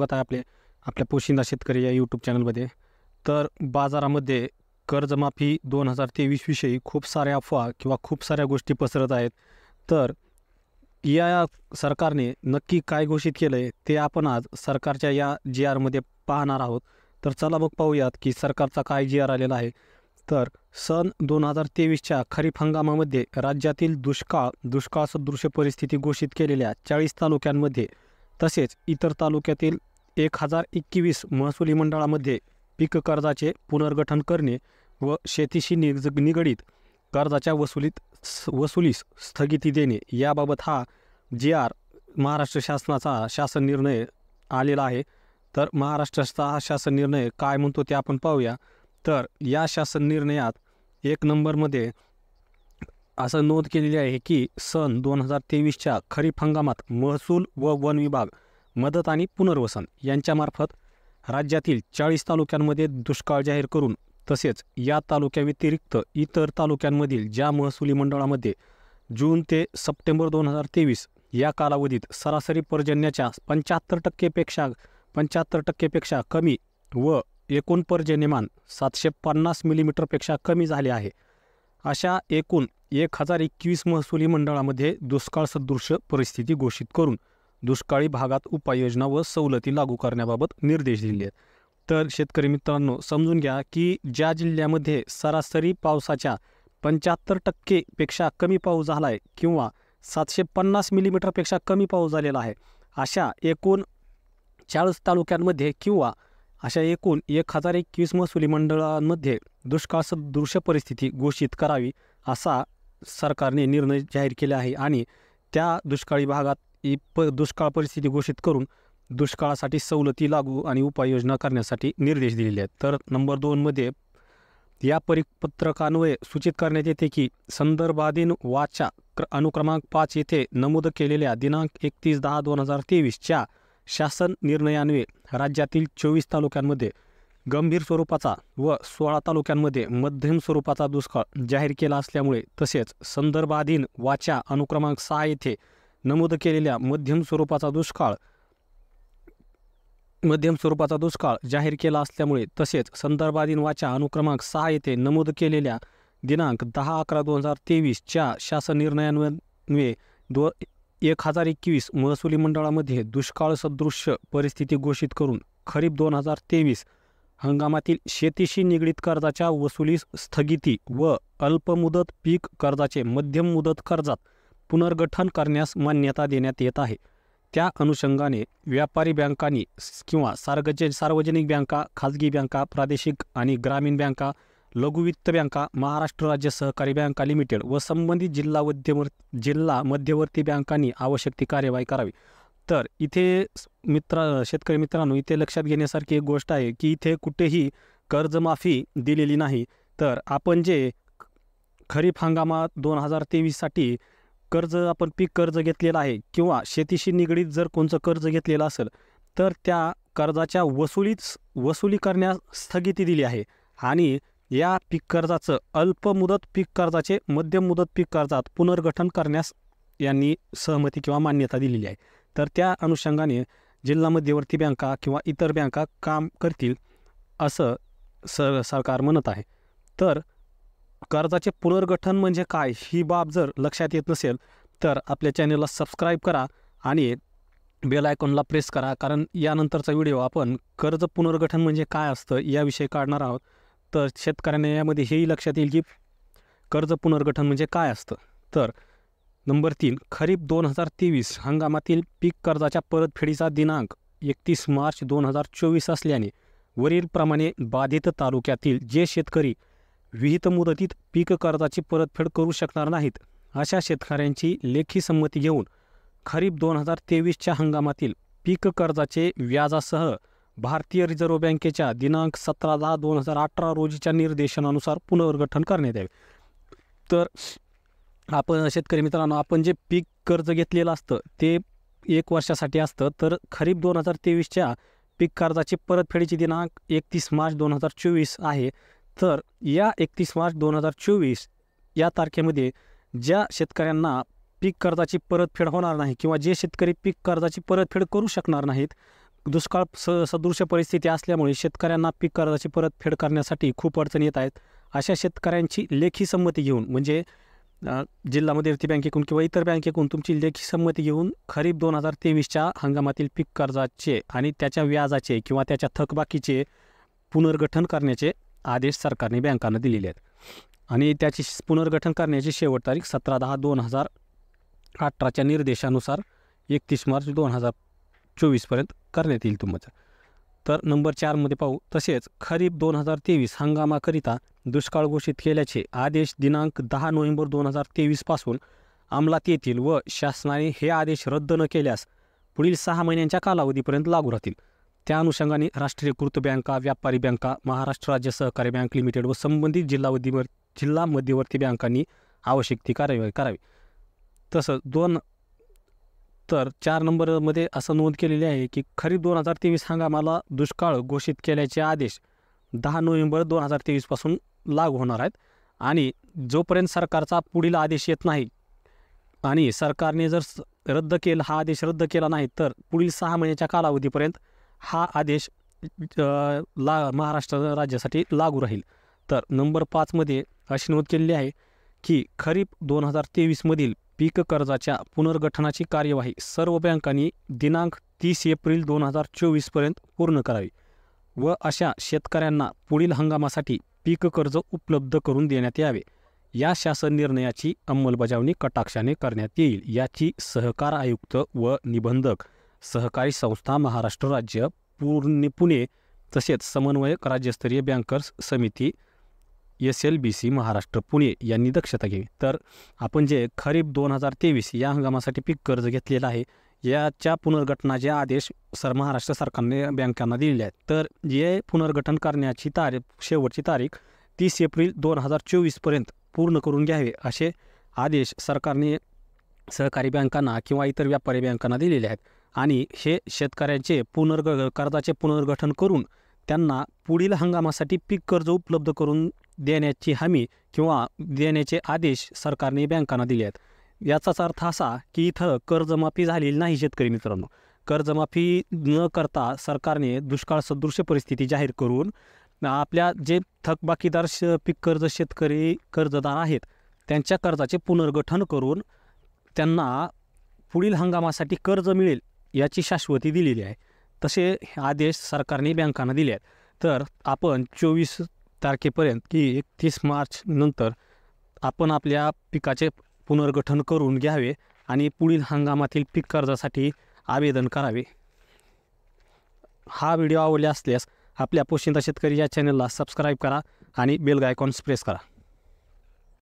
स्वागत आहे आपल्या पोशिंदा शेतकरी या यूट्यूब चॅनलमध्ये. तर बाजारामध्ये कर्जमाफी 2023 विषयी खूप साऱ्या अफवा किंवा खूप साऱ्या गोष्टी पसरत आहेत. तर या सरकारने नक्की काय घोषित केलं आहे ते आपण आज सरकारच्या या GRमध्ये पाहणार आहोत. तर चला मग पाहूयात की सरकारचा काय GR आलेला आहे. तर सन 2023च्या खरीप हंगामामध्ये राज्यातील दुष्काळ सदृश परिस्थिती घोषित केलेल्या 40 तालुक्यांमध्ये तसेच इतर तालुक्यातील 1021 महसुली मंडळामध्ये पीक कर्जाचे पुनर्गठन करणे व शेतीशी निगडीत कर्जाच्या वसुलीस स्थगिती देणे याबाबत हा GR महाराष्ट्र शासनाचा शासन निर्णय आलेला आहे. तर महाराष्ट्राचा हा शासन निर्णय काय म्हणतो ते आपण पाहूया. तर या शासन निर्णयात 1 नंबरमध्ये असं नोंद केलेली आहे की सन 2023च्या खरीप हंगामात महसूल व वन विभाग, मदत आणि पुनर्वसन यांच्यामार्फत राज्यातील 40 तालुक्यांमध्ये दुष्काळ जाहीर करून तसेच या तालुक्याव्यतिरिक्त इतर तालुक्यांमधील ज्या महसुली मंडळामध्ये जून ते सप्टेंबर 2023 या कालावधीत सरासरी पर्जन्याच्या 75% कमी व एकूण पर्जन्यमान 750 मिलीमीटरपेक्षा कमी झाले आहे, अशा एकूण 1021 महसुली मंडळामध्ये दुष्काळ सदृश परिस्थिती घोषित करून दुष्काळी भागात उपाययोजना व सवलती लागू करण्याबाबत निर्देश दिले आहेत. तर शेतकरी मित्रांनो, समजून घ्या की ज्या जिल्ह्यामध्ये सरासरी पावसाच्या 75% पेक्षा कमी पाऊस झाला आहे किंवा 750 मिलीमीटरपेक्षा कमी पाऊस झालेला आहे, अशा एकूण 40 तालुक्यांमध्ये किंवा अशा एकूण 1021 महसुली मंडळांमध्ये दुष्काळ सदृश परिस्थिती घोषित करावी असा सरकारने निर्णय जाहीर केला आहे आणि त्या दुष्काळी भागात दुष्काळ परिस्थिती घोषित करून दुष्काळासाठी सवलती लागू आणि उपाययोजना करण्यासाठी निर्देश दिलेले आहेत. तर नंबर 2मध्ये या परिपत्रकान्वये सूचित करण्यात येते की संदर्भाधीन वाचा अनुक्रमांक 5 येथे नमूद केलेल्या दिनांक 31/10/2023च्या शासन निर्णयान्वये राज्यातील 24 तालुक्यांमध्ये गंभीर स्वरूपाचा व 16 तालुक्यांमध्ये मध्यम स्वरूपाचा दुष्काळ जाहीर केला असल्यामुळे तसेच संदर्भाधीन वाचा अनुक्रमांक 6 येथे नमूद केलेल्या मध्यम स्वरूपाचा दुष्काळ जाहीर केला असल्यामुळे तसेच संदर्भाधीन वाचा अनुक्रमांक 6 येथे नमूद केलेल्या दिनांक 10/11/2023च्या शासन निर्णयान्वये 1021 महसुली मंडळामध्ये दुष्काळ सदृश परिस्थिती घोषित करून खरीप 2023 हंगामातील शेतीशी निगडीत कर्जाच्या वसुलीस स्थगिती व अल्पमुदत पीक कर्जाचे मध्यम मुदत कर्जात पुनर्गठन करण्यास मान्यता देण्यात येत आहे. त्या अनुषंगाने व्यापारी बँकांनी किंवा सार्वजनिक बँका, खाजगी बँका, प्रादेशिक आणि ग्रामीण बँका, लघु वित्त बँका, महाराष्ट्र राज्य सहकारी बँका लिमिटेड व संबंधित जिल्हा मध्यवर्ती बँकांनी आवश्यक ती कार्यवाही करावी. तर इथे शेतकरी मित्रांनो, इथे लक्षात घेण्यासारखी एक गोष्ट आहे की इथे कुठेही कर्जमाफी दिलेली नाही. तर आपण जे खरीप हंगामात 2023साठी आपण पीक कर्ज घेतलेलं आहे किंवा शेतीशी निगडीत जर कोणतं कर्ज घेतलेलं असेल तर त्या कर्जाच्या वसुली करण्यास स्थगिती दिली आहे आणि या पीक कर्जाचं अल्पमुदत पीक कर्जाचे मध्यम मुदत पीक कर्जात पुनर्गठन करण्यास यांनी सहमती किंवा मान्यता दिलेली आहे. तर त्या अनुषंगाने जिल्हा मध्यवर्ती बँका किंवा इतर बँका काम करतील असं सरकार म्हणत आहे. तर कर्जाचे पुनर्गठन म्हणजे काय ही बाब जर लक्षात येत नसेल तर आपल्या चॅनलला सबस्क्राईब करा आणि बेल आयकॉनला प्रेस करा, कारण यानंतरचा व्हिडिओ आपण कर्ज पुनर्गठन म्हणजे काय असतं याविषयी काढणार आहोत. तर शेतकऱ्यांना यामध्ये हेही लक्षात येईल की कर्ज पुनर्गठन म्हणजे काय असतं. तर नंबर 3, खरीप 2023 हंगामातील पीक कर्जाच्या परतफेडीचा दिनांक 31 मार्च 2024 असल्याने वरीलप्रमाणे बाधित तालुक्यातील जे शेतकरी विहित मुदतीत पीक कर्जाची परतफेड करू शकणार नाहीत अशा शेतकऱ्यांची लेखी संमती घेऊन खरीप 2023च्या हंगामातील पीक कर्जाचे व्याजासह भारतीय रिझर्व्ह बँकेच्या दिनांक 17/10/2018 रोजीच्या निर्देशनानुसार पुनर्गठन करण्यात यावे. तर आपण शेतकरी मित्रांनो, आपण जे पीक कर्ज घेतलेलं असतं ते 1 वर्षासाठी असतं. तर खरीप 2023च्या पीक कर्जाची परतफेडीची दिनांक 31 मार्च 2024 आहे. तर या 31 मार्च 2024 या तारखेमध्ये ज्या शेतकऱ्यांना पीक कर्जाची परतफेड होणार नाही किंवा जे शेतकरी पीक कर्जाची परतफेड करू शकणार नाहीत दुष्काळ सदृश परिस्थिती असल्यामुळे शेतकऱ्यांना पीक कर्जाची परतफेड करण्यासाठी खूप अडचणी येत आहेत. अशा शेतकऱ्यांची लेखी संमती घेऊन म्हणजे जिल्हा मध्यवर्ती बँकेकडून किंवा इतर बँकेकडून तुमची लेखी संमती घेऊन खरीप 2023च्या हंगामातील पीक कर्जाचे आणि त्याच्या व्याजाचे किंवा त्याच्या थकबाकीचे पुनर्गठन करण्याचे आदेश सरकारने बँकांना दिलेले आहेत. आणि त्याची पुनर्गठन करण्याची शेवट तारीख 17/10/2018च्या निर्देशानुसार 31 मार्च 2024पर्यंत करण्यात येईल तुमचं. तर नंबर 4मध्ये पाहू. तसेच खरीप 2023 हंगामाकरिता दुष्काळ घोषित केल्याचे आदेश दिनांक 10 नोव्हेंबर 2023 पासून अंमलात येतील व शासनाने हे आदेश रद्द न केल्यास पुढील 6 महिन्यांच्या कालावधीपर्यंत लागू राहतील. त्या अनुषंगाने राष्ट्रीयकृत बँका, व्यापारी बँका, महाराष्ट्र राज्य सहकारी बँक लिमिटेड व संबंधित जिल्हा मध्यवर्ती बँकांनी आवश्यक ती कार्यवाही करावी. तसंच 4 नंबरमध्ये असं नोंद केलेली आहे की खरीप 2023 हंगामाला दुष्काळ घोषित केल्याचे आदेश 10 नोव्हेंबर 2023 पासून लागू होणार आहेत. आणि जोपर्यंत सरकारचा पुढील आदेश येत नाही आणि सरकारने जर हा आदेश रद्द केला नाही तर पुढील 6 महिन्याच्या कालावधीपर्यंत हा आदेश महाराष्ट्र राज्यासाठी लागू राहील. तर नंबर 5मध्ये अशी नोंद केलेली आहे की खरीप 2023मधील पीक कर्जाच्या पुनर्गठनाची कार्यवाही सर्व बँकांनी दिनांक 30 एप्रिल 2024पर्यंत पूर्ण करावी व अशा शेतकऱ्यांना पुढील हंगामासाठी पीक कर्ज उपलब्ध करून देण्यात यावे. या शासन निर्णयाची अंमलबजावणी कटाक्षाने करण्यात येईल. याची सहकार आयुक्त व निबंधक सहकारी संस्था महाराष्ट्र राज्य पुणे तसेच समन्वयक राज्यस्तरीय बँकर्स समिती SLBC महाराष्ट्र पुणे यांनी दक्षता घ्यावी. तर आपण जे खरीप 2023 या हंगामासाठी पीक कर्ज घेतलेलं आहे याच्या पुनर्गठनाचे आदेश महाराष्ट्र सरकारने बँकांना दिलेले आहेत. तर हे पुनर्गठन करण्याची शेवटची तारीख 30 एप्रिल 2024पर्यंत पूर्ण करून घ्यावे असे आदेश सरकारने सहकारी बँकांना किंवा इतर व्यापारी बँकांना दिलेले आहेत. आणि हे शेतकऱ्यांचे कर्जाचे पुनर्गठन करून त्यांना पुढील हंगामासाठी पीक कर्ज उपलब्ध करून देण्याची हमी किंवा देण्याचे आदेश सरकारने बँकांना दिले आहेत. याचाच अर्थ असा की इथं कर्जमाफी झालेली नाही. शेतकरी मित्रांनो, कर्जमाफी न करता सरकारने दुष्काळ सदृश परिस्थिती जाहीर करून आपल्या जे थकबाकीदार पीक कर्ज शेतकरी कर्जदार आहेत त्यांच्या कर्जाचे पुनर्गठन करून त्यांना पुढील हंगामासाठी कर्ज मिळेल याची शाश्वती दिलेली आहे. तसे आदेश सरकारने बँकांना दिले आहेत. तर आपण 24 तारखेपर्यंत की 31 मार्च नंतर आपण आपल्या पिकाचे पुनर्गठन करून घ्यावे आणि पुढील हंगामातील पीक कर्जासाठी आवेदन करावे. हा व्हिडिओ आवडला असल्यास आपल्या पोशिंदा शेतकरी या चॅनलला सबस्क्राईब करा आणि बेल आयकॉन प्रेस करा.